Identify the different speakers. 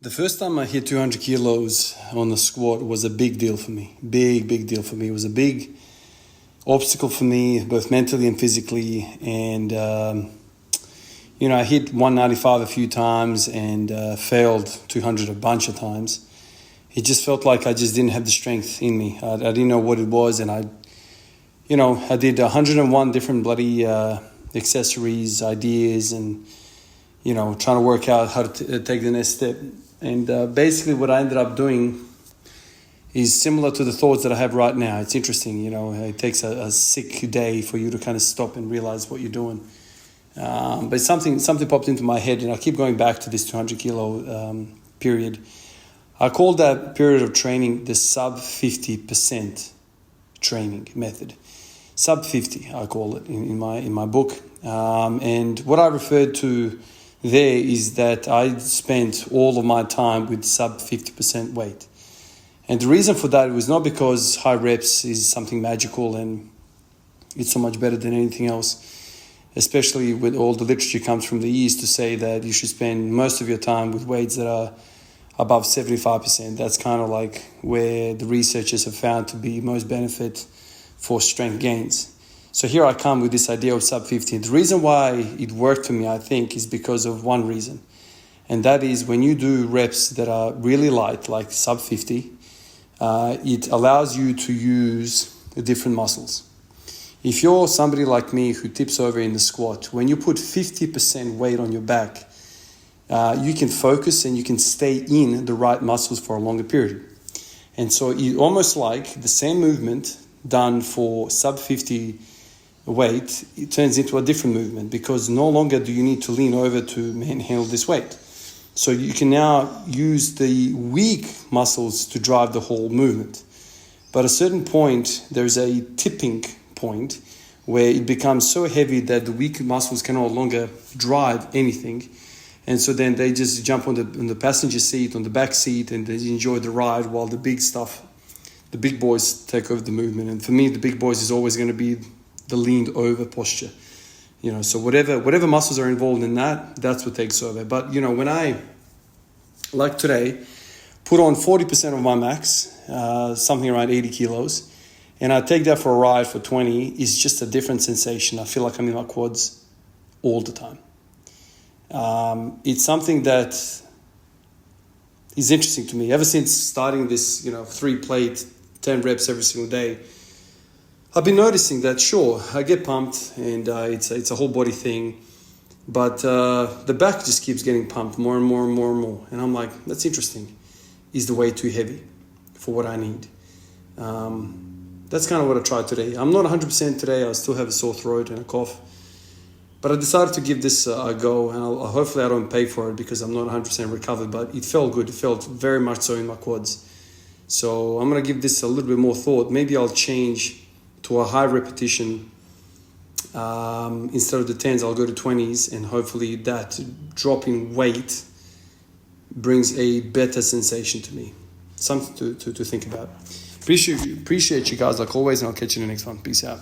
Speaker 1: The first time I hit 200 kilos on the squat was a big deal for me. Big deal for me. It was a big obstacle for me, both mentally and physically. And, I hit 195 a few times and failed 200 a bunch of times. It just felt like I just didn't have the strength in me. I didn't know what it was. And I did 101 different bloody accessories, ideas, and, trying to work out how to take the next step. And basically what I ended up doing is similar to the thoughts that I have right now. It's interesting, it takes a sick day for you to kind of stop and realize what you're doing. But something popped into my head, and I keep going back to this 200 kilo period. I call that period of training the sub 50% training method. Sub 50, I call it in my book. And what I referred to there is that I spent all of my time with sub 50% weight. And the reason for that was not because high reps is something magical and it's so much better than anything else, especially with all the literature comes from the East to say that you should spend most of your time with weights that are above 75%. That's kind of like where the researchers have found to be most benefit for strength gains. So here I come with this idea of sub 50. The reason why it worked for me, I think, is because of one reason. And that is when you do reps that are really light, like sub 50, it allows you to use different muscles. If you're somebody like me who tips over in the squat, when you put 50% weight on your back, you can focus and you can stay in the right muscles for a longer period. And so it's almost like the same movement done for sub 50 weight, it turns into a different movement because no longer do you need to lean over to handle this weight. So you can now use the weak muscles to drive the whole movement. But at a certain point, there's a tipping point where it becomes so heavy that the weak muscles can no longer drive anything. And so then they just jump on the passenger seat, on the back seat, and they enjoy the ride while the big boys take over the movement. And for me, the big boys is always going to be the leaned over posture. So whatever muscles are involved in that's what takes over. But, when I, like today, put on 40% of my max, something around 80 kilos, and I take that for a ride for 20, it's just a different sensation. I feel like I'm in my quads all the time. It's something that is interesting to me. Ever since starting this, 3-plate, 10 reps every single day, I've been noticing that, sure, I get pumped and it's a whole body thing, but the back just keeps getting pumped more and more and more and more. And I'm like, that's interesting. Is the weight too heavy for what I need? That's kind of what I tried today. I'm not 100% today. I still have a sore throat and a cough. But I decided to give this a go, and hopefully I don't pay for it because I'm not 100% recovered, but it felt good. It felt very much so in my quads. So I'm going to give this a little bit more thought. Maybe I'll change to a high repetition. Instead of the 10s, I'll go to 20s, and hopefully that drop in weight brings a better sensation to me. Something to think about. Appreciate you guys like always, and I'll catch you in the next one. Peace out.